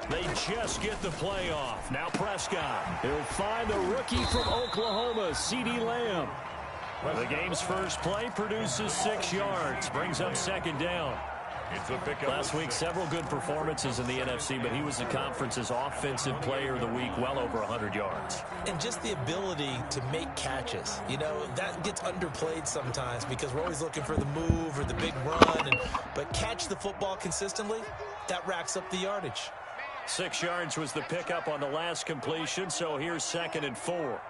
They just get the play off. Now Prescott. He'll find the rookie from Oklahoma, CeeDee Lamb. The game's first play produces 6 yards. Brings up second down. Last week, several good performances in the NFC, but he was the conference's offensive player of the week, well over 100 yards. And just the ability to make catches. You know, that gets underplayed sometimes because we're always looking for the move or the big run. But catch the football consistently, that racks up the yardage. 6 yards was the pickup on the last completion, so here's 2nd and 4.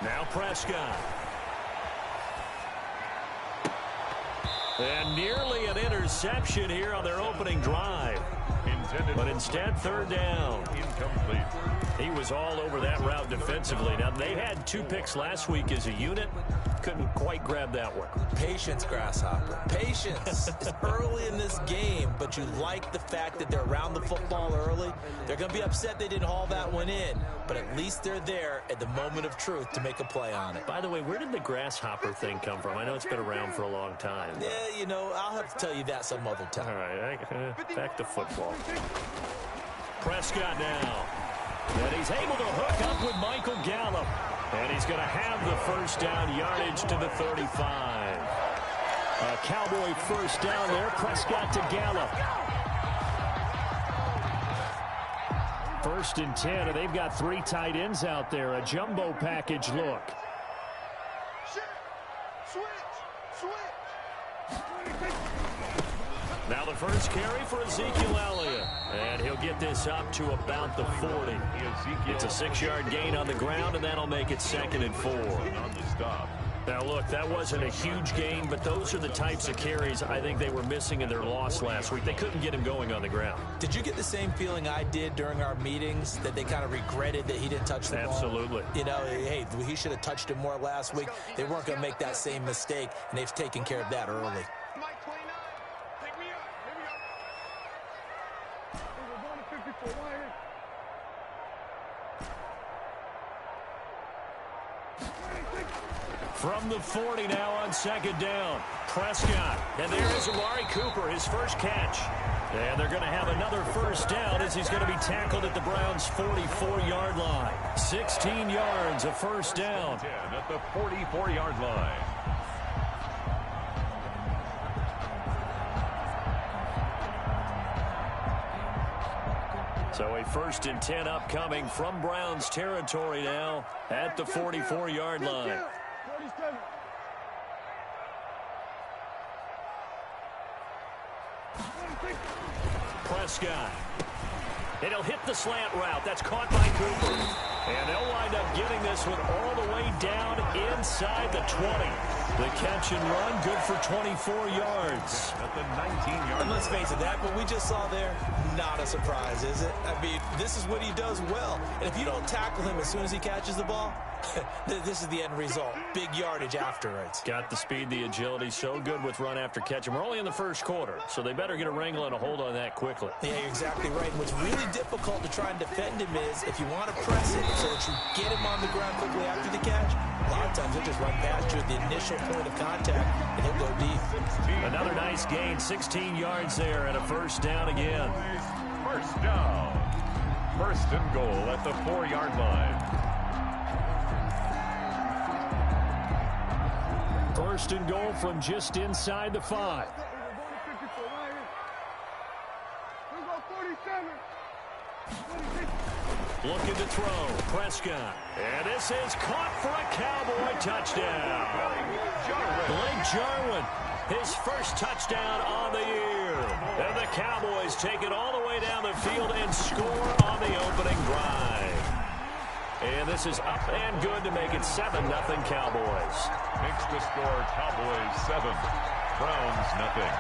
Now Prescott. And nearly an interception here on their opening drive. But instead, 3rd down. Incomplete. He was all over that route defensively. Now, they had 2 picks last week as a unit. Couldn't quite grab that one. Patience, Grasshopper. Patience. It's early in this game, but you like the fact that they're around the football early. They're going to be upset they didn't haul that one in, but at least they're there at the moment of truth to make a play on it. By the way, where did the grasshopper thing come from? I know it's been around for a long time. Yeah, you know, I'll have to tell you that some other time. All right, back to football. Prescott now. And he's able to hook up with Michael Gallup. And he's going to have the first down yardage to the 35. A Cowboy first down there. Prescott to Gallup. 1st and 10, and they've got 3 tight ends out there. A jumbo package look. Now the first carry for Ezekiel Elliott. And he'll get this up to about the 40. It's a 6-yard gain on the ground, and that'll make it 2nd and 4. On the stop. Now, look, that wasn't a huge gain, but those are the types of carries I think they were missing in their loss last week. They couldn't get him going on the ground. Did you get the same feeling I did during our meetings, that they kind of regretted that he didn't touch the ball? Absolutely. You know, hey, he should have touched it more last week. They weren't going to make that same mistake, and they've taken care of that early. From the 40 now on 2nd down. Prescott. And there is Amari Cooper, his first catch. And they're going to have another first down as he's going to be tackled at the Browns' 44-yard line. 16 yards, a first down. 10 at the 44-yard line. So a 1st and 10 upcoming from Browns territory now at the 44-yard line. Prescott. And he'll hit the slant route. That's caught by Cooper. And they'll wind up getting this one all the way down inside the 20. The catch and run, good for 24 yards. At the 19-yard And let's face it, that what we just saw there, not a surprise, is it? I mean, this is what he does well. And if you don't tackle him as soon as he catches the ball, this is the end result. Big yardage afterwards. Got the speed, the agility, so good with run after catch. And we're only in the first quarter, so they better get a wrangle and a hold on that quickly. Yeah, you're exactly right. And what's really difficult to try and defend him is if you want to press it so that you get him on the ground quickly after the catch, a lot of times he'll just run past you at the initial point of contact, and he'll go deep. Another nice gain, 16 yards there, and a first down again. First down. 1st and goal at the 4-yard line. 1st and goal from just inside the 5. Looking to throw. Prescott. And this is caught for a Cowboy touchdown. Blake Jarwin, his first touchdown on the year. And the Cowboys take it all the way down the field and score on the opening drive. And this is up and good to make it 7-0 Cowboys. Makes the score Cowboys 7, Browns nothing.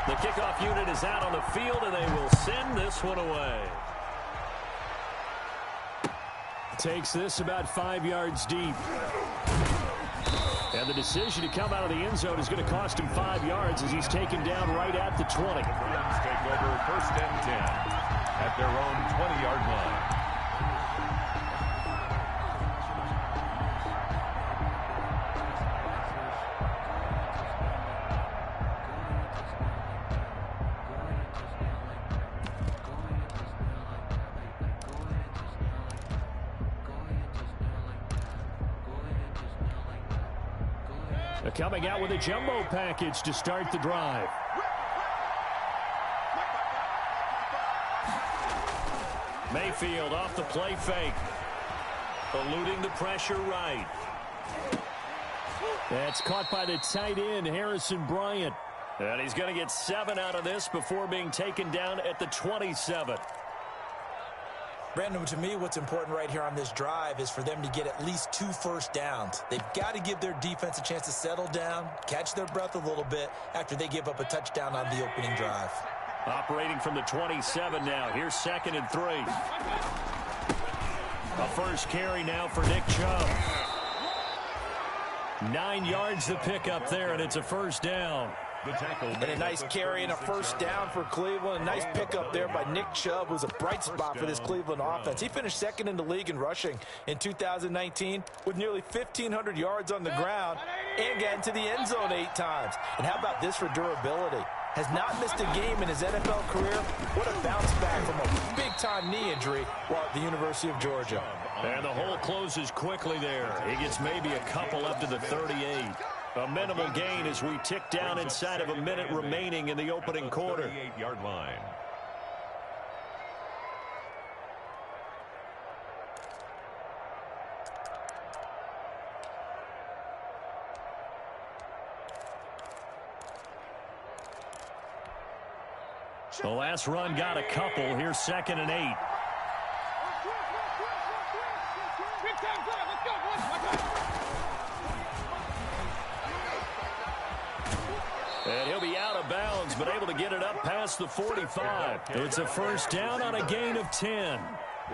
The kickoff unit is out on the field, and they will send this one away. Takes this about 5 yards deep. And the decision to come out of the end zone is going to cost him 5 yards as he's taken down right at the 20. The Browns take over 1st and 10 at their own 20-yard line. They're coming out with a jumbo package to start the drive. Mayfield off the play fake. Eluding the pressure right. That's caught by the tight end, Harrison Bryant. And he's going to get 7 out of this before being taken down at the 27. Brandon, to me, what's important right here on this drive is for them to get at least 2 first downs. They've got to give their defense a chance to settle down, catch their breath a little bit after they give up a touchdown on the opening drive. Operating from the 27 now. Here's 2nd and 3. A first carry now for Nick Chubb. 9 yards to pick up there, and it's a first down. And a nice carry and a first down for Cleveland. A nice pickup there by Nick Chubb, who's a bright spot for this Cleveland offense. He finished 2nd in the league in rushing in 2019 with nearly 1,500 yards on the ground and got into the end zone 8 times. And how about this for durability? Has not missed a game in his NFL career. What a bounce back from a big-time knee injury while at the University of Georgia. And the hole closes quickly there. He gets maybe a couple up to the 38. A minimal gain as we tick down inside of a minute remaining in the opening quarter. 38-yard line. The last run got a couple. Here's 2nd and 8. And he'll be out of bounds, but able to get it up past the 45. It's a first down on a gain of 10.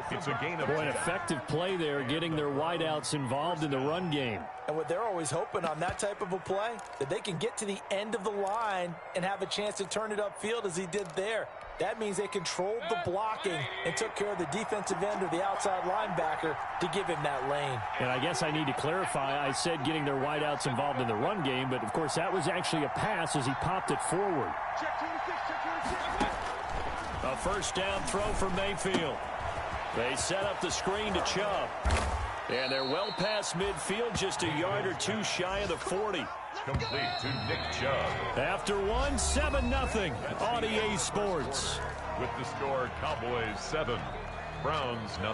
It's a gain of Boy, an effective play there, getting their wideouts involved in the run game. And what they're always hoping on that type of a play, that they can get to the end of the line and have a chance to turn it upfield as he did there. That means they controlled the blocking and took care of the defensive end or the outside linebacker to give him that lane. And I guess I need to clarify, I said getting their wideouts involved in the run game, but of course that was actually a pass as he popped it forward. A first down throw for Mayfield. They set up the screen to Chubb. And they're well past midfield, just a yard or 2 shy of the 40. complete to Nick Chubb. After 7-0 on EA Sports. With the score, Cowboys 7, Browns 0.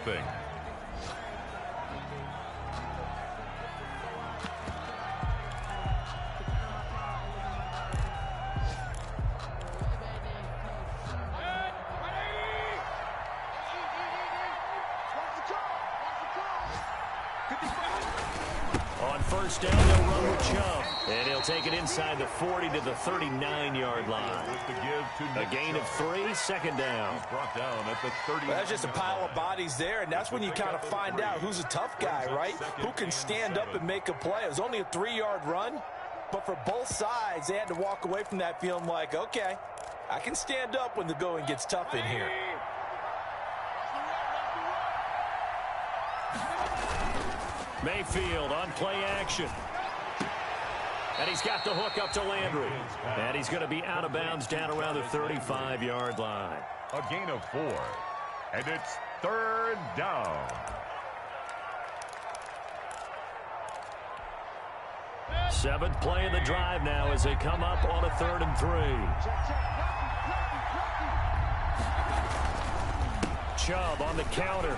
On first down, they'll run with Chubb. And he'll take it inside the 40 to the 39-yard line. A gain of 3, second down. He's brought down at the 30. Well, that's just a pile of bodies there, and that's when you kind of find out who's a tough guy, right? Who can stand up and make a play. It was only a 3-yard run, but for both sides, they had to walk away from that feeling like, okay, I can stand up when the going gets tough in here. Mayfield on play action. And he's got the hook up to Landry. And he's going to be out of bounds down around the 35-yard line. A gain of 4. And it's 3rd down. Seventh play of the drive now as they come up on a 3rd and 3. Chubb on the counter.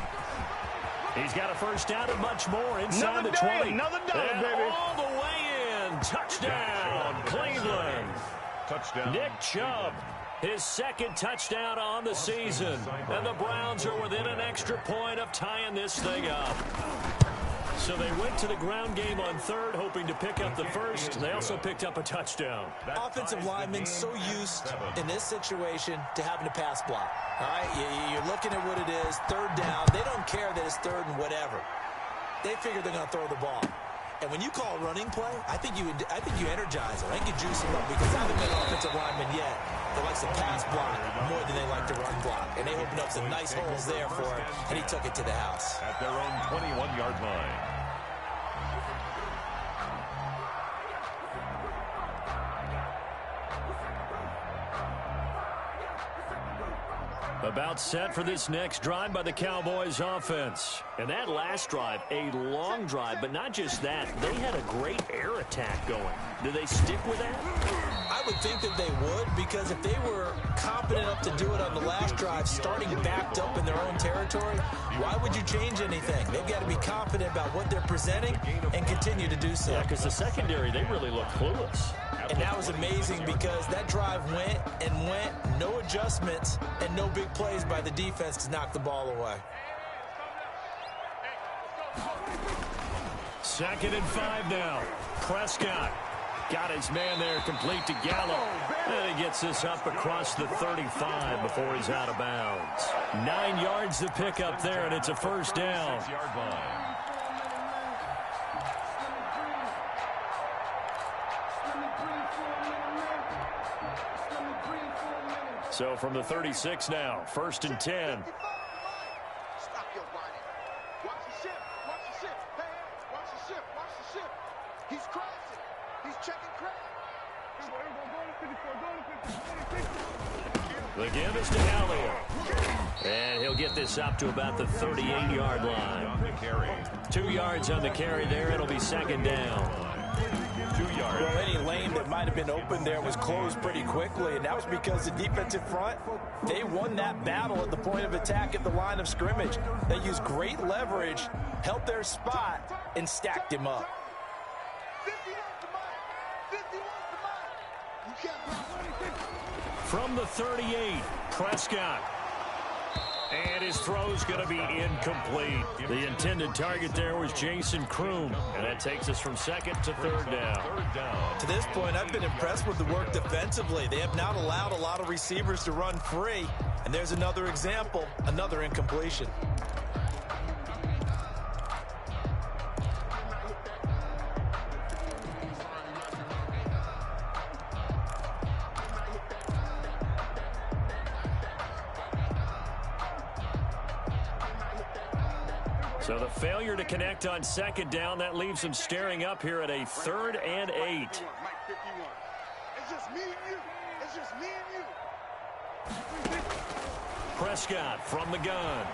He's got a first down and much more inside the 20. Another down, and baby. all the way in. Touchdown, Cleveland. Touchdown. Nick Chubb, his 2nd touchdown on the season. And the Browns are within an extra point of tying this thing up. So they went to the ground game on 3rd, hoping to pick up the 1st. They also picked up a touchdown. Offensive linemen so used in this situation to having to pass block. All right, you're looking at what it is, 3rd down. They don't care that it's 3rd and whatever. They figure they're going to throw the ball. And when you call a running play, I think you energize them. I think you juice them up because I haven't met an offensive lineman yet that likes to pass block more than they like to run block. And they opened up some nice holes there for him, and he took it to the house. At their own 21-yard line. About set for this next drive by the Cowboys offense. And that last drive, a long drive, but not just that. They had a great air attack going. Do they stick with that? I would think that they would, because if they were competent enough to do it on the last drive, starting backed up in their own territory, why would you change anything? They've got to be confident about what they're presenting and continue to do so. Yeah, because the secondary, they really look clueless. And that was amazing because that drive went and went, no adjustments, and no big plays by the defense to knock the ball away. 2nd and 5 now. Prescott got his man there complete to Gallup. And he gets this up across the 35 before he's out of bounds. 9 yards to pick up there, and it's a first down. 6-yard line. So from the 36 now, 1st and 10. Stop your whining. Watch the ship. Watch the ship. Hey, watch the ship. Watch the ship. He's crashing. He's checking crash. The give is to Elliott. And he'll get this up to about the 38-yard line. 2 yards on the carry there. It'll be 2nd down. 2 yards. Well, any lane that might have been open there was closed pretty quickly, and that was because the defensive front, they won that battle at the point of attack at the line of scrimmage. They used great leverage, held their spot, and stacked him up. 50 wants the mic. 50 wants the mic. You can't block. From the 38, Prescott. And his throw's going to be incomplete. The intended target there was Jason Kroom. And that takes us from 2nd to 3rd down. To this point, I've been impressed with the work defensively. They have not allowed a lot of receivers to run free. And there's another example, another incompletion. So the failure to connect on 2nd down, that leaves them staring up here at a 3rd and 8. Mike 51. It's just me and you. It's just me and you. Prescott from the gun.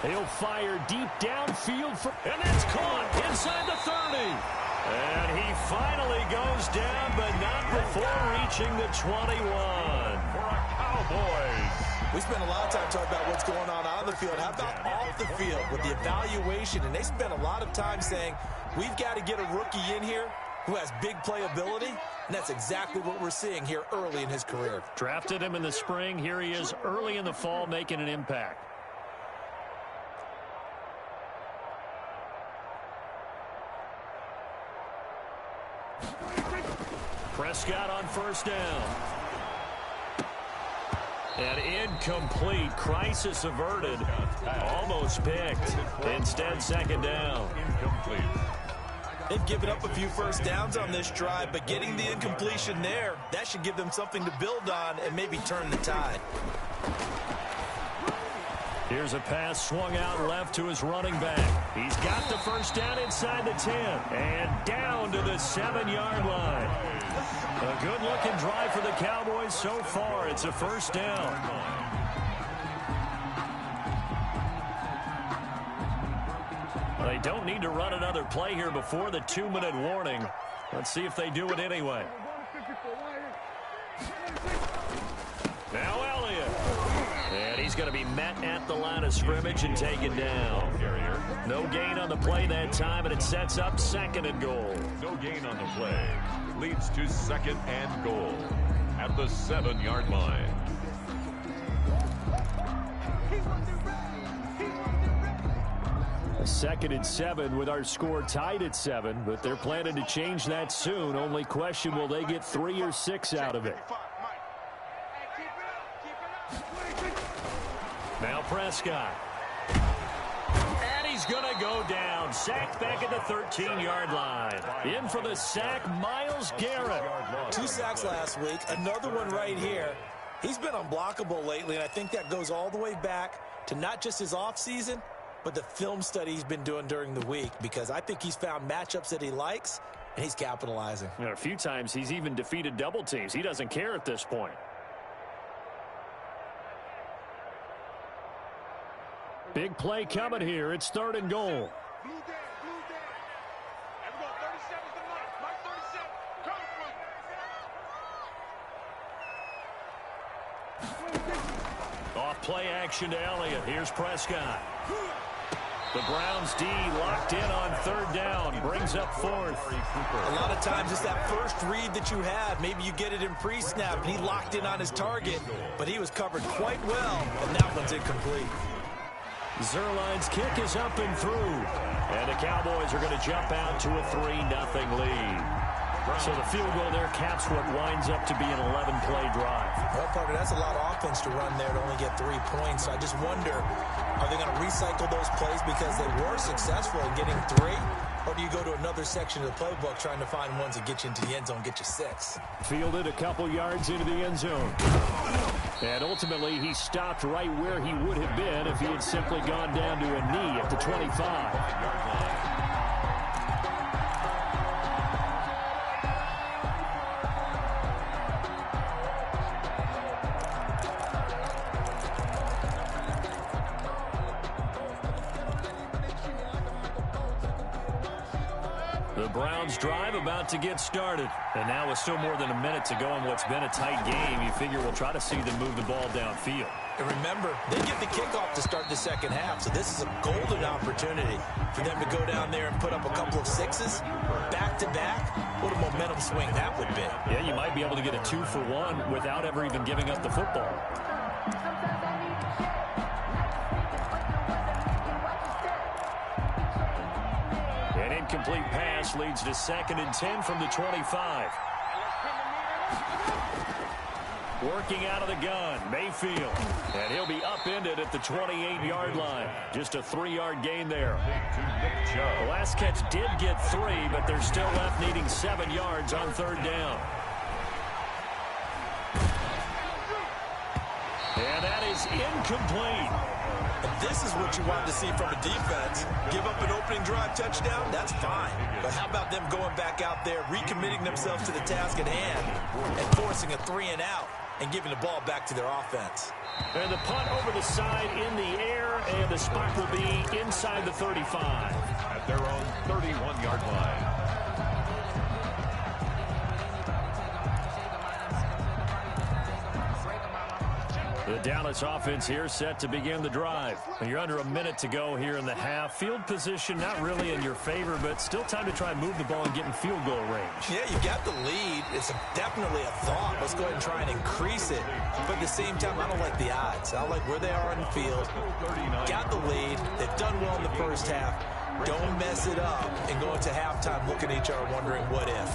He'll fire deep downfield, and that's caught inside the 30. And he finally goes down, but not before reaching the 21. For a Cowboys. We spent a lot of time talking about what's going on the field. How about off the field with the evaluation? And they spent a lot of time saying, we've got to get a rookie in here who has big playability, and that's exactly what we're seeing here early in his career. Drafted him in the spring. Here he is early in the fall making an impact. Prescott on 1st down. And incomplete. Crisis averted. Almost picked. Instead, 2nd down. Incomplete. They've given up a few first downs on this drive, but getting the incompletion there, that should give them something to build on and maybe turn the tide. Here's a pass swung out left to his running back. He's got the first down inside the 10. And down to the 7-yard line. A good-looking drive for the Cowboys so far. It's a first down. They don't need to run another play here before the 2-minute warning. Let's see if they do it anyway. Now Elliott. And he's going to be met at the line of scrimmage and taken down. No gain on the play that time, and it sets up 2nd and goal. No gain on the play. Leads to 2nd and goal at the 7-yard line. Second and 7 with our score tied at 7, but they're planning to change that soon. Only question, will they get 3 or 6 out of it? Now Prescott. And he's going to go down. Sacked back at the 13-yard line. In for the sack, Myles Garrett. 2 sacks last week, another one right here. He's been unblockable lately, and I think that goes all the way back to not just his offseason, but the film study he's been doing during the week, because I think he's found matchups that he likes, and he's capitalizing. And a few times he's even defeated double teams. He doesn't care at this point. Big play coming here. It's 3rd and goal. Blue down, blue down. Everyone, 37's the mark. Mark 37. Come from. Off play action to Elliott. Here's Prescott. The Browns D locked in on 3rd down. Brings up 4th. A lot of times it's that first read that you have. Maybe you get it in pre-snap, and he locked in on his target, but he was covered quite well, and that one's incomplete. Zerline's kick is up and through. And the Cowboys are going to jump out to a 3-0 lead. So the field goal there caps what winds up to be an 11-play drive. Well, Parker, that's a lot of offense to run there to only get 3 points. So I just wonder, are they going to recycle those plays because they were successful in getting 3? Or do you go to another section of the playbook trying to find ones that get you into the end zone, get you 6? Fielded a couple yards into the end zone. And ultimately, he stopped right where he would have been if he had simply gone down to a knee at the 25. The Browns drive about to get started. And now with still more than a minute to go in what's been a tight game, you figure we'll try to see them move the ball downfield. And remember, they get the kickoff to start the second half, so this is a golden opportunity for them to go down there and put up a couple of 6s back-to-back. What a momentum swing that would be. Yeah, you might be able to get a 2-for-1 without ever even giving up the football. An incomplete pass leads to 2nd and 10 from the 25. Working out of the gun, Mayfield. And he'll be upended at the 28-yard line. Just a 3-yard gain there. The last catch did get 3, but they're still left needing 7 yards on 3rd down. And that is incomplete. And this is what you want to see from a defense. Give up an opening drive touchdown, that's fine. But how about them going back out there, recommitting themselves to the task at hand, and forcing a 3-and-out, and giving the ball back to their offense. And the punt over the side in the air, and the spot will be inside the 35. At their own 31-yard line. The Dallas offense here set to begin the drive. And you're under a minute to go here in the half. Field position not really in your favor, but still time to try and move the ball and get in field goal range. Yeah, you got the lead. It's definitely a thought. Let's go ahead and try and increase it. But at the same time, I don't like the odds. I like where they are on the field. Got the lead. They've done well in the first half. Don't mess it up and go into halftime looking at each other wondering what if.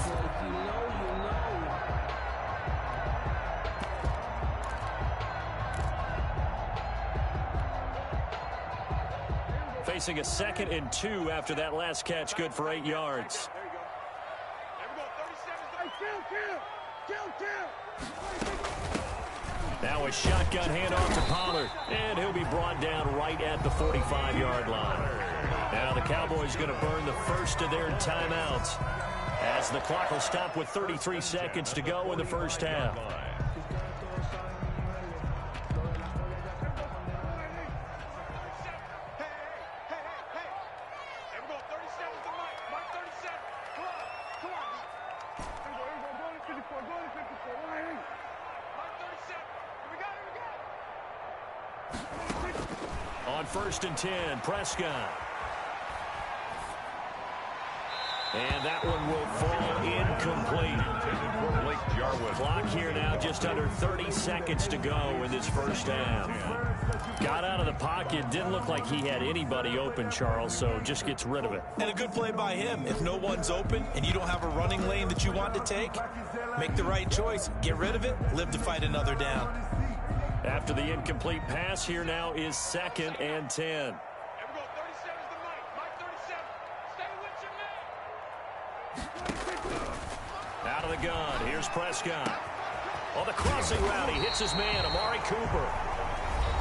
Facing a 2nd and 2 after that last catch, good for 8 yards. Now a shotgun handoff to Pollard, and he'll be brought down right at the 45-yard line. Now the Cowboys going to burn the first of their timeouts as the clock will stop with 33 seconds to go in the first half. On 1st and 10, Prescott. And that one will fall incomplete. Clock here now, just under 30 seconds to go in this first half. Got out of the pocket, didn't look like he had anybody open, Charles, so just gets rid of it. And a good play by him. If no one's open and you don't have a running lane that you want to take, make the right choice. Get rid of it, live to fight another down. After the incomplete pass, here now is 2nd and 10. Out of the gun, here's Prescott. On the crossing route, he hits his man, Amari Cooper.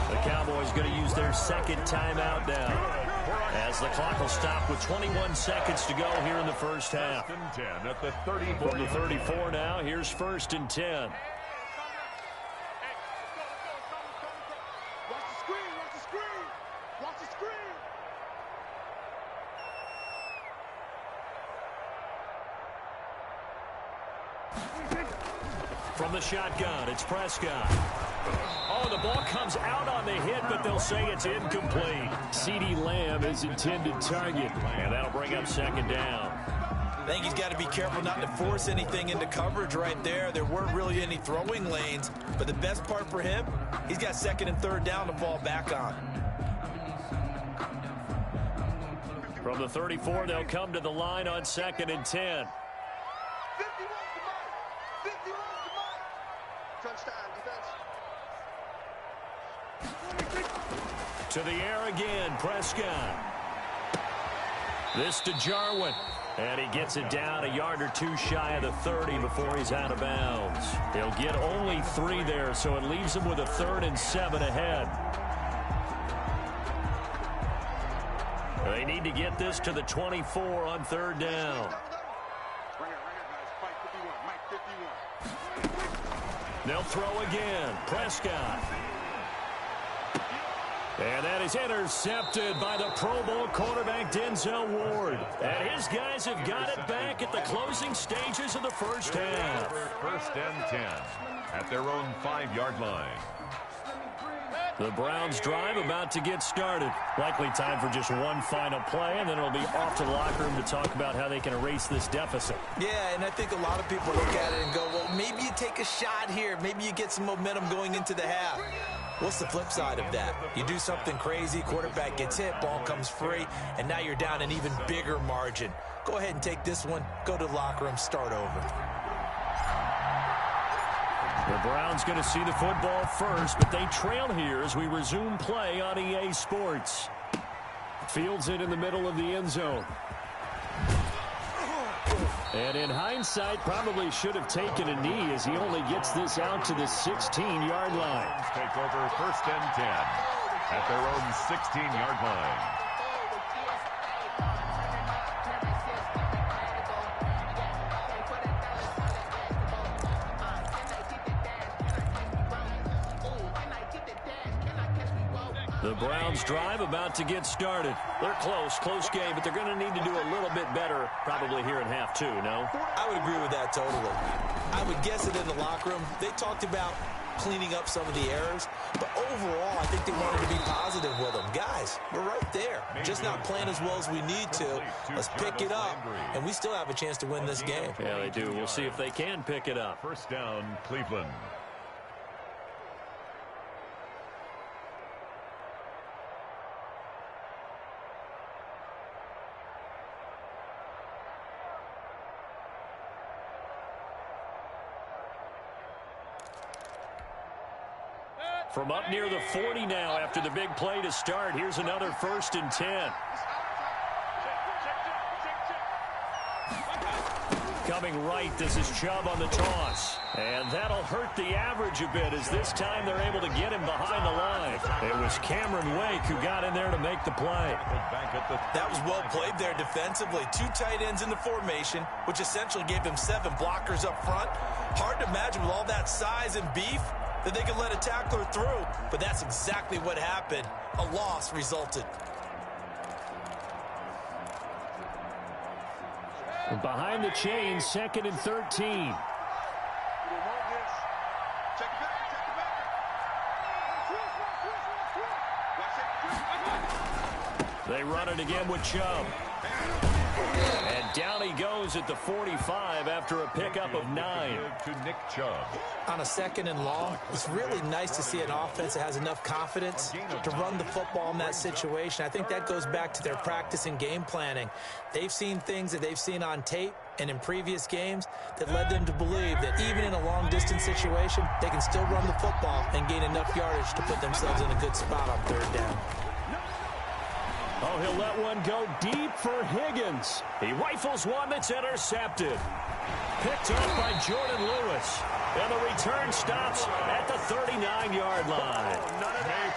The Cowboys going to use their 2nd timeout now, as the clock will stop with 21 seconds to go here in the first half. From the 34 now, here's 1st and 10. Watch the screen. From the shotgun, it's Prescott. Oh, the ball comes out on the hit, but they'll say it's incomplete. CeeDee Lamb is intended target, and that'll bring up second down. I think he's got to be careful not to force anything into coverage right there. There weren't really any throwing lanes, but the best part for him, he's got second and third down to fall back on. From the 34, they'll come to the line on 2nd and 10. 51 to Mike. Touchdown, defense. To the air again, Prescott. This to Jarwin. And he gets it down a yard or two shy of the 30 before he's out of bounds. He'll get only 3 there, so it leaves him with a 3rd and 7 ahead. They need to get this to the 24 on 3rd down. They'll throw again. Prescott. And that is intercepted by the Pro Bowl quarterback Denzel Ward. And his guys have got it back at the closing stages of the first half. 1st and 10 at their own 5-yard line. The Browns drive about to get started. Likely time for just one final play, and then it'll be off to the locker room to talk about how they can erase this deficit. Yeah, and I think a lot of people look at it and go, well, maybe you take a shot here. Maybe you get some momentum going into the half. What's the flip side of that? You do something crazy, quarterback gets hit, ball comes free, and now you're down an even bigger margin. Go ahead and take this one, go to the locker room, start over. The Browns going to see the football first, but they trail here as we resume play on EA Sports. Fields it in the middle of the end zone. And in hindsight, probably should have taken a knee as he only gets this out to the 16-yard line. Take over 1st and 10 at their own 16-yard line. The Browns drive about to get started. They're close game, but they're going to need to do a little bit better probably here in half 2, no? I would agree with that totally. I would guess it in the locker room. They talked about cleaning up some of the errors, but overall, I think they wanted to be positive with them. Guys, we're right there. Just not playing as well as we need to. Let's pick it up, and we still have a chance to win this game. Yeah, they do. We'll see if they can pick it up. 1st down, Cleveland. From up near the 40 now after the big play to start. Here's another 1st and 10. Coming right, this is Chubb on the toss. And that'll hurt the average a bit as this time they're able to get him behind the line. It was Cameron Wake who got in there to make the play. That was well played there defensively. 2 tight ends in the formation, which essentially gave him 7 blockers up front. Hard to imagine with all that size and beef that they could let a tackler through, but that's exactly what happened. A loss resulted. Behind the chains, 2nd and 13. They run it again with Chubb. And down he goes at the 45 after a pickup of 9. To Nick Chubb. On a 2nd and long, it's really nice to see an offense that has enough confidence to run the football in that situation. I think that goes back to their practice and game planning. They've seen things that they've seen on tape and in previous games that led them to believe that even in a long-distance situation, they can still run the football and gain enough yardage to put themselves in a good spot on 3rd down. Oh, he'll let one go deep for Higgins. He rifles one that's intercepted. Picked up by Jordan Lewis. And the return stops at the 39-yard line.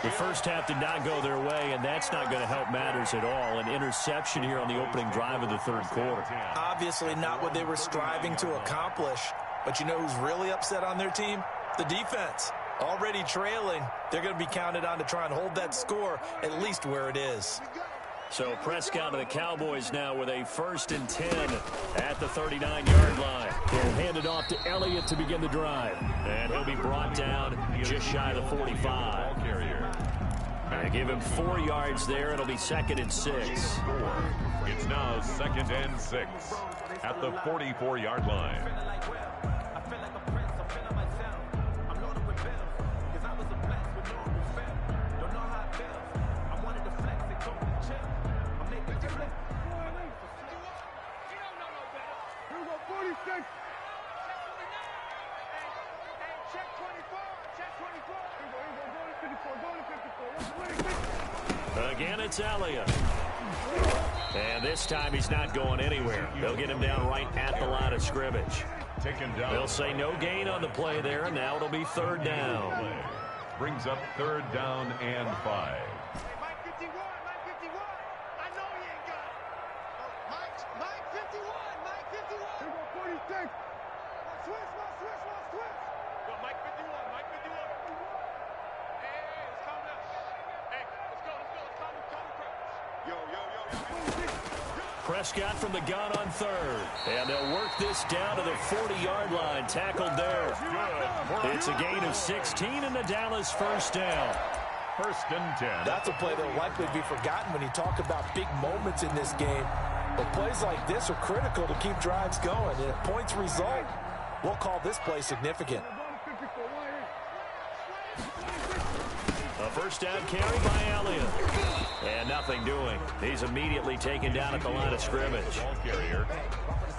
The first half did not go their way, and that's not going to help matters at all. An interception here on the opening drive of the 3rd quarter. Obviously not what they were striving to accomplish. But you know who's really upset on their team? The defense. Already trailing, they're going to be counted on to try and hold that score at least where it is. So Prescott of the Cowboys now with a 1st and 10 at the 39-yard line. He'll hand it off to Elliott to begin the drive. And he'll be brought down just shy of the 45. They give him 4 yards there. It'll be 2nd and 6. It's now 2nd and 6 at the 44-yard line. Again, it's Elliott. And this time he's not going anywhere. They'll get him down right at the line of scrimmage. They'll say no gain on the play there, and now it'll be 3rd down. Brings up 3rd down and 5. Prescott from the gun on 3rd. And they'll work this down to the 40-yard line. Tackled there. It's a gain of 16 and the Dallas 1st down. 1st and 10. That's a play that will likely be forgotten when you talk about big moments in this game. But plays like this are critical to keep drives going. And if points result, we'll call this play significant. A 1st down carry by Elliott. And nothing doing. He's immediately taken down at the line of scrimmage.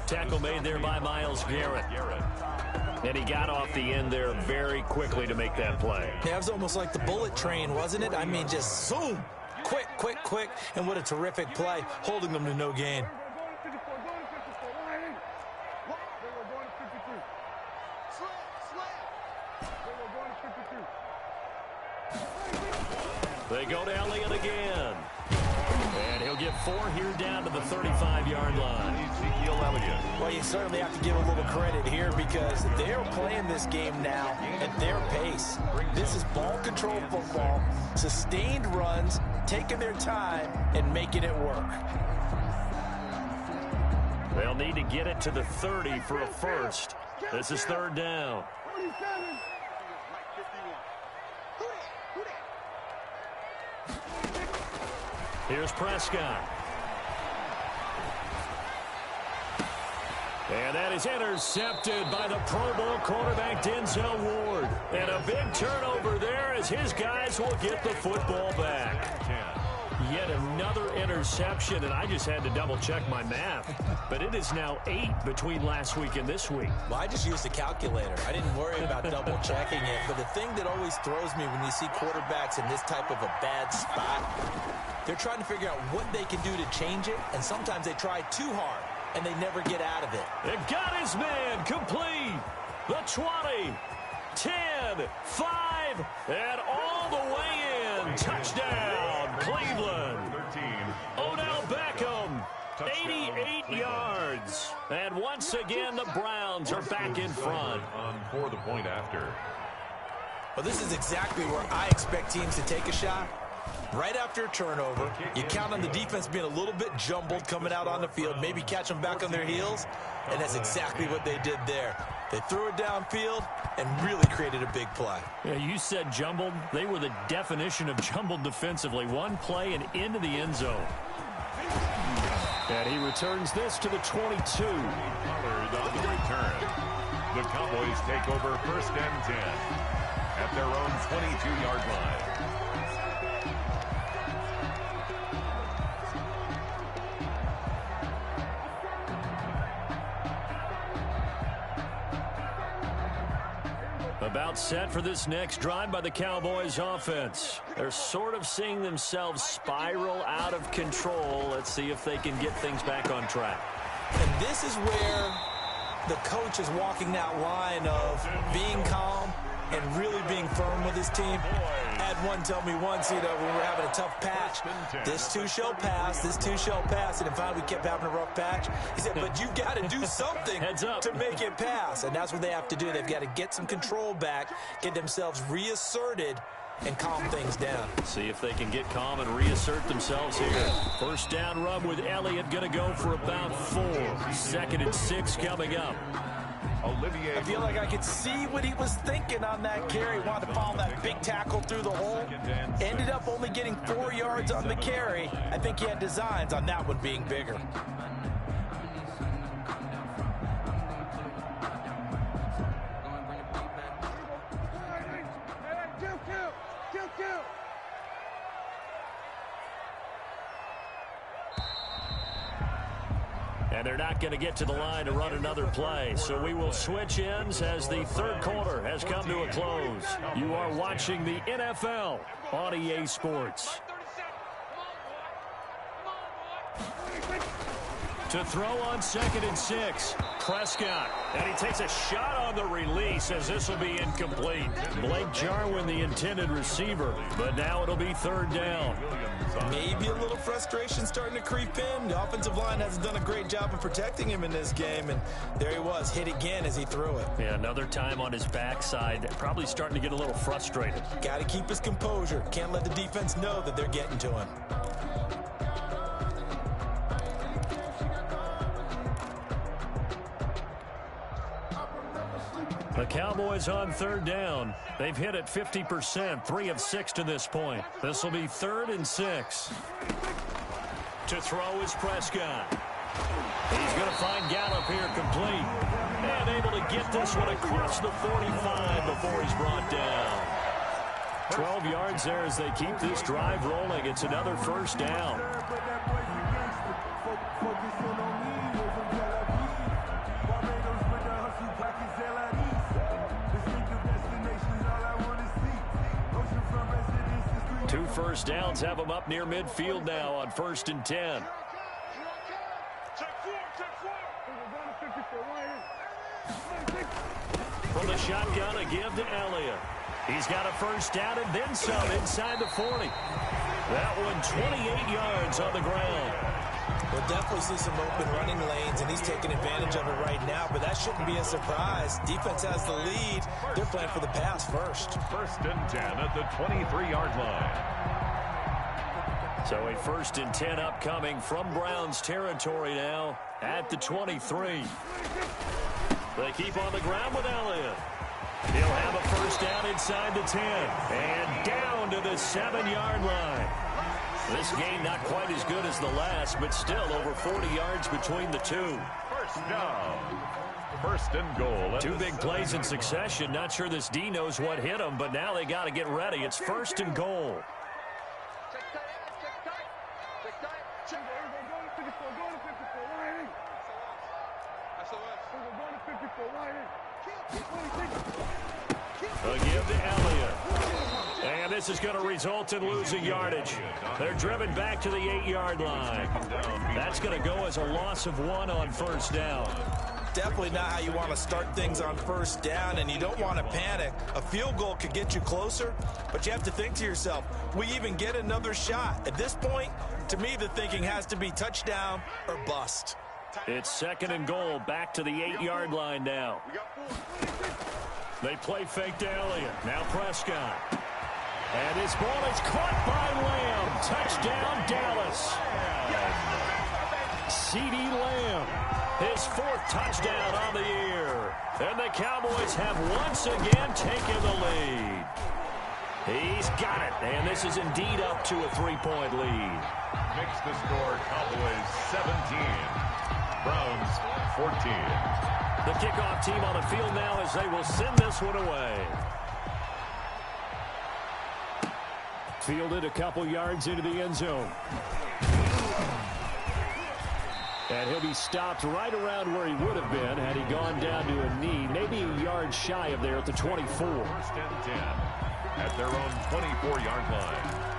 Tackle made there by Myles Garrett. And he got off the end there very quickly to make that play. Yeah, it was almost like the bullet train, wasn't it? I mean, just zoom. Quick, quick, quick. And what a terrific play, holding them to no gain. They go to Elliott again. And he'll get 4 here down to the 35-yard line. Ezekiel Elliott. Well, you certainly have to give a little credit here because they're playing this game now at their pace. This is ball control football, sustained runs, taking their time, and making it work. They'll need to get it to the 30 for a 1st. This is 3rd down. Here's Prescott. And that is intercepted by the Pro Bowl quarterback Denzel Ward. And a big turnover there as his guys will get the football back. Yet another interception, and I just had to double-check my math. But it is now 8 between last week and this week. Well, I just used a calculator. I didn't worry about double-checking it. But the thing that always throws me when you see quarterbacks in this type of a bad spot, they're trying to figure out what they can do to change it, and sometimes they try too hard, and they never get out of it. It got his man complete. The 20, 10, 5, and all the way in. Touchdown, Cleveland. 13. Odell Beckham, 88 yards. And once again, the Browns are back in front. On for the point after. Well, this is exactly where I expect teams to take a shot. Right after a turnover, you count on the defense being a little bit jumbled coming out on the field, maybe catch them back on their heels, and that's exactly what they did there. They threw it downfield and really created a big play. Yeah, you said jumbled. They were the definition of jumbled defensively. One play and into the end zone. And he returns this to the 22. Pollard on the return. The Cowboys take over 1st and 10 at their own 22-yard line. About set for this next drive by the Cowboys offense. They're sort of seeing themselves spiral out of control. Let's see if they can get things back on track. And this is where the coach is walking that line of being calm and really being firm with his team. Had one tell me once, when we were having a tough patch, this too shall pass, this too shall pass. And finally we kept having a rough patch. He said, but you got to do something to make it pass. And that's what they have to do. They've got to get some control back, get themselves reasserted, and calm things down. See if they can get calm and reassert themselves here. First down run with Elliott going to go for about 4. 2nd and 6 coming up. I feel like I could see what he was thinking on that carry. Wanted to follow that big tackle through the hole. Ended up only getting 4 yards on the carry. I think he had designs on that one being bigger. And they're not going to get to the line to run another play. So we will switch ends as the third quarter has come to a close. You are watching the NFL on EA Sports. To throw on 2nd and 6, Prescott. And he takes a shot on the release as this will be incomplete. Blake Jarwin, the intended receiver, but now it'll be 3rd down. Maybe a little frustration starting to creep in. The offensive line hasn't done a great job of protecting him in this game, and there he was, hit again as he threw it. Yeah, another time on his backside, probably starting to get a little frustrated. Got to keep his composure. Can't let the defense know that they're getting to him. The Cowboys on 3rd down. They've hit it 50%, 3 of 6 to this point. This will be 3rd and 6. To throw is Prescott. He's going to find Gallup here complete. And able to get this one across the 45 before he's brought down. 12 yards there as they keep this drive rolling. It's another 1st down. Two first downs have them up near midfield now on 1st and 10. From the shotgun, a give to Elliott. He's got a 1st down and then some inside the 40. That one 28 yards on the ground. We'll definitely see some open running lanes, and he's taking advantage of it right now, but that shouldn't be a surprise. Defense has the lead. They're playing for the pass first. 1st and 10 at the 23-yard line. So a 1st and 10 upcoming from Browns territory now at the 23. They keep on the ground with Elliott. He'll have a 1st down inside the 10 and down to the 7-yard line. This game not quite as good as the last, but still over 40 yards between the two. 1st down. 1st and goal. 2 big plays in succession. Not sure this D knows what hit him, but now they got to get ready. It's 1st and goal. A give to Elliott. And this is going to result in losing yardage. They're driven back to the 8-yard line. That's going to go as a loss of 1 on 1st down. Definitely not how you want to start things on 1st down, and you don't want to panic. A field goal could get you closer, but you have to think to yourself, we even get another shot. At this point, to me, the thinking has to be touchdown or bust. It's 2nd and goal, back to the 8-yard line now. They play fake to Elliott. Now Prescott. And his ball is caught by Lamb. Touchdown, Dallas. CeeDee Lamb, his 4th touchdown on the year. And the Cowboys have once again taken the lead. He's got it, and this is indeed up to a 3-point lead. Makes the score Cowboys 17, Browns 14. The kickoff team on the field now as they will send this one away. Fielded a couple yards into the end zone. And he'll be stopped right around where he would have been had he gone down to a knee, maybe a yard shy of there at the 24. 1st and 10 at their own 24-yard line.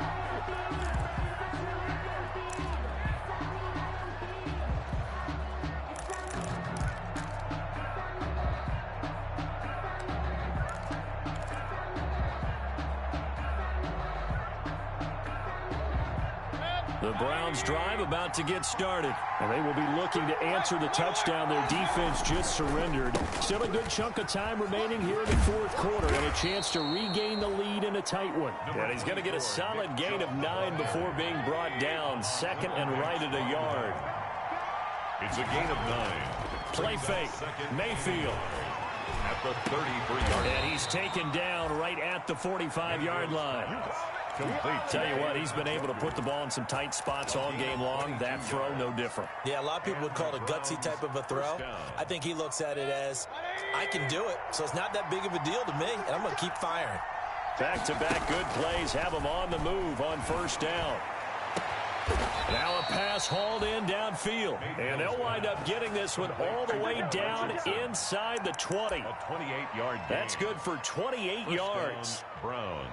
The Browns drive about to get started. And they will be looking to answer the touchdown their defense just surrendered. Still a good chunk of time remaining here in the fourth quarter and a chance to regain the lead in a tight one. And he's going to get a solid gain of 9 before being brought down. Second and right at a yard. It's a gain of 9. Play fake. Mayfield. At the 33-yard line. And he's taken down right at the 45-yard line. Complete. Tell you what, he's been able to put the ball in some tight spots all game long. That throw, no different. Yeah, a lot of people would call it a gutsy type of a throw. I think he looks at it as, I can do it, so it's not that big of a deal to me, and I'm going to keep firing. Back-to-back good plays have him on the move on first down. Now a pass hauled in downfield, and they'll wind up getting this one all the way down inside the 20. A 28-yard gain. That's good for 28 yards. Browns.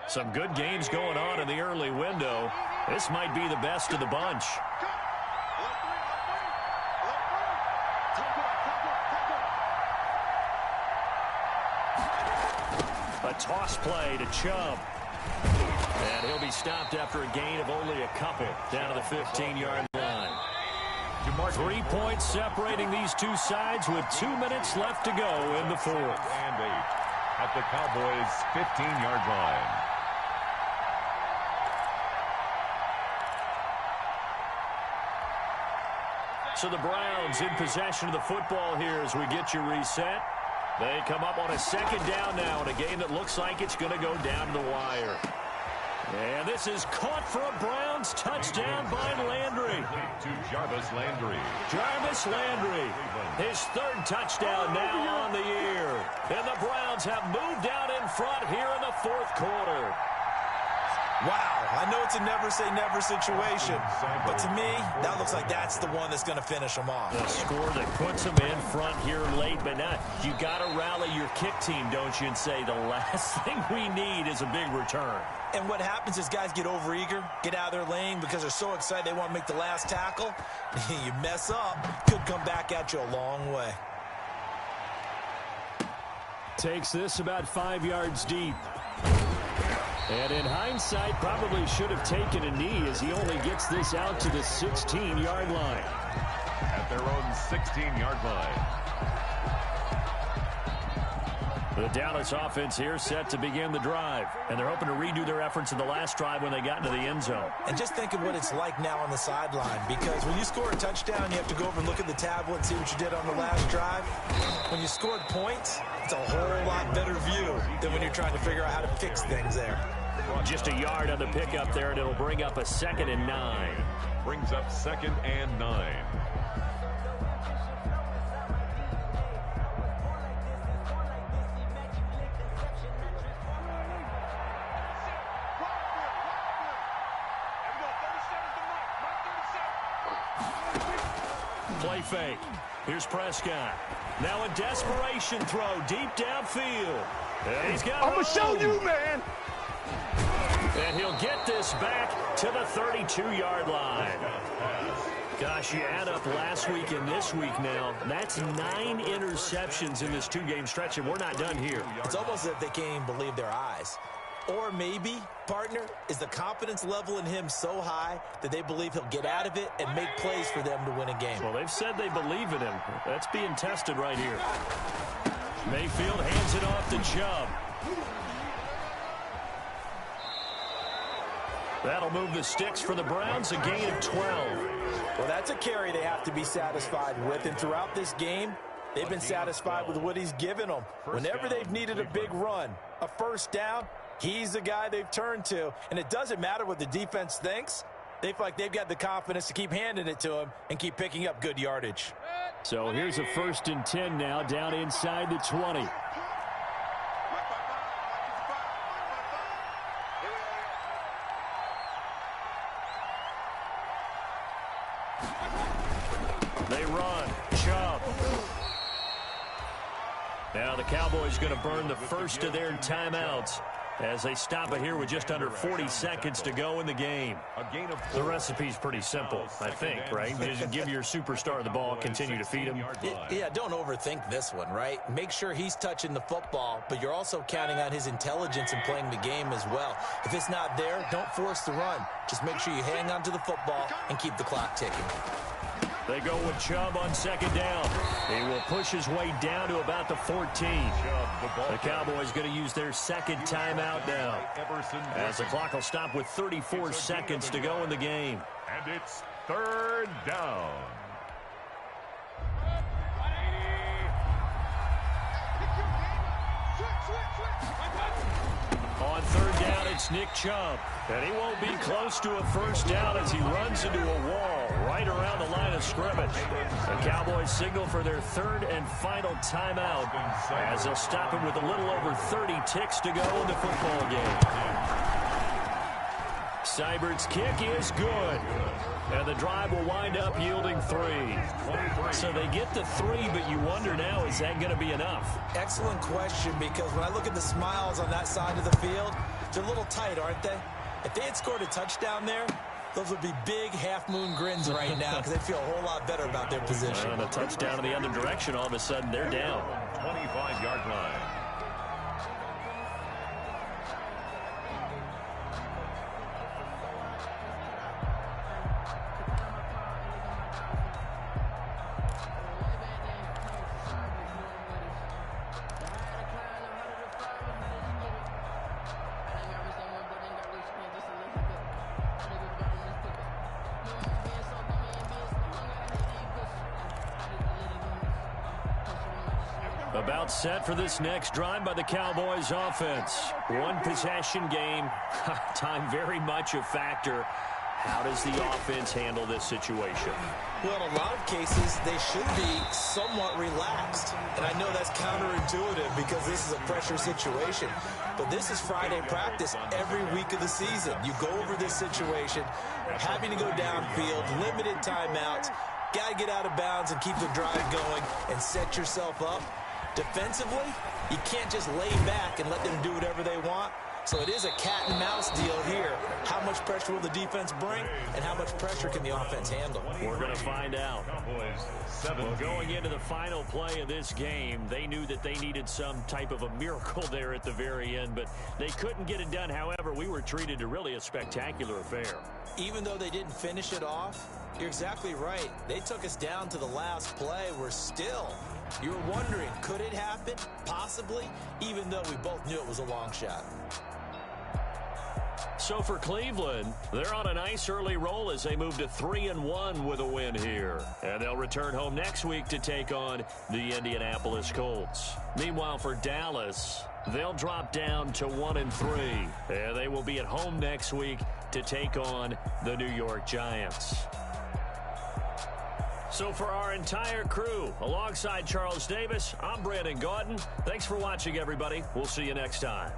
Some good games going on in the early window. This might be the best of the bunch. A toss play to Chubb. And he'll be stopped after a gain of only a couple down to the 15-yard line. 3 points separating these two sides with 2 minutes left to go in the fourth. And 8 at the Cowboys' 15-yard line. So the Browns in possession of the football here as we get you reset. They come up on a second down now in a game that looks like it's going to go down to the wire. And this is caught for a Browns touchdown by Landry. To Jarvis Landry. Jarvis Landry, his third touchdown now on the year. And the Browns have moved out in front here in the fourth quarter. Wow, I know it's a never-say-never situation, but to me, that looks like that's the one that's going to finish them off. The score that puts them in front here late, but now you got to rally your kick team, don't you, and say the last thing we need is a big return. And what happens is guys get overeager, get out of their lane because they're so excited they want to make the last tackle. You mess up, could come back at you a long way. Takes this about 5 yards deep. And in hindsight, probably should have taken a knee as he only gets this out to the 16-yard line. At their own 16-yard line. The Dallas offense here set to begin the drive. And they're hoping to redo their efforts in the last drive when they got into the end zone. And just think of what it's like now on the sideline, because when you score a touchdown, you have to go over and look at the tablet and see what you did on the last drive. When you scored points, it's a whole lot better view than when you're trying to figure out how to fix things there. Just a yard on the pickup there, and it'll bring up a 2nd and 9. Brings up 2nd and 9. Play fake. Here's Prescott. Now a desperation throw deep downfield. And he's got I'm going to show you, man. And he'll get this back to the 32-yard line. Gosh, you add up last week and this week now. That's 9 interceptions in this two-game stretch, and we're not done here. It's almost as if they can't even believe their eyes. Or maybe, partner, is the confidence level in him so high that they believe he'll get out of it and make plays for them to win a game. Well, they've said they believe in him. That's being tested right here. Mayfield hands it off to Chubb. That'll move the sticks for the Browns, a gain of 12. Well, that's a carry they have to be satisfied with, and throughout this game, they've been satisfied with what he's given them. Whenever they've needed a big run, a first down, he's the guy they've turned to, and it doesn't matter what the defense thinks. They feel like they've got the confidence to keep handing it to him and keep picking up good yardage. So here's a 1st and 10 now, down inside the 20. They run. Chubb. Now the Cowboys going to burn the first of their timeouts as they stop it here with just under 40 seconds to go in the game. The recipe's pretty simple, I think, right? Just give your superstar the ball, continue to feed him. Yeah, don't overthink this one, right? Make sure he's touching the football, but you're also counting on his intelligence in playing the game as well. If it's not there, don't force the run. Just make sure you hang on to the football and keep the clock ticking. They go with Chubb on second down. He will push his way down to about the 14. The Cowboys going to use their second timeout now, as the clock will stop with 34 seconds to go in the game. And it's third down. On third down, it's Nick Chubb. And he won't be close to a first down as he runs into a wall right around the line of scrimmage. The Cowboys signal for their third and final timeout as they'll stop him with a little over 30 ticks to go in the football game. Seibert's kick is good. And the drive will wind up yielding 3. So they get the 3, but you wonder now, is that going to be enough? Excellent question, because when I look at the smiles on that side of the field, they're a little tight, aren't they? If they had scored a touchdown there, those would be big half-moon grins right now because they'd feel a whole lot better about their position. And a touchdown in the other direction, all of a sudden they're down. 25-yard line. About set for this next drive by the Cowboys offense. One possession game. Time very much a factor. How does the offense handle this situation? Well, in a lot of cases, they should be somewhat relaxed. And I know that's counterintuitive because this is a pressure situation. But this is Friday practice every week of the season. You go over this situation, having to go downfield, limited timeouts, got to get out of bounds and keep the drive going and set yourself up. Defensively, you can't just lay back and let them do whatever they want. So it is a cat and mouse deal here. How much pressure will the defense bring, and how much pressure can the offense handle? We're going to find out. Well, going into the final play of this game, they knew that they needed some type of a miracle there at the very end, but they couldn't get it done. However, we were treated to really a spectacular affair. Even though they didn't finish it off, you're exactly right. They took us down to the last play. We're still... You were wondering, could it happen? Possibly, even though we both knew it was a long shot. So for Cleveland, they're on a nice early roll as they move to 3-1 with a win here. And they'll return home next week to take on the Indianapolis Colts. Meanwhile, for Dallas, they'll drop down to 1-3. And they will be at home next week to take on the New York Giants. So for our entire crew, alongside Charles Davis, I'm Brandon Gaudin. Thanks for watching, everybody. We'll see you next time.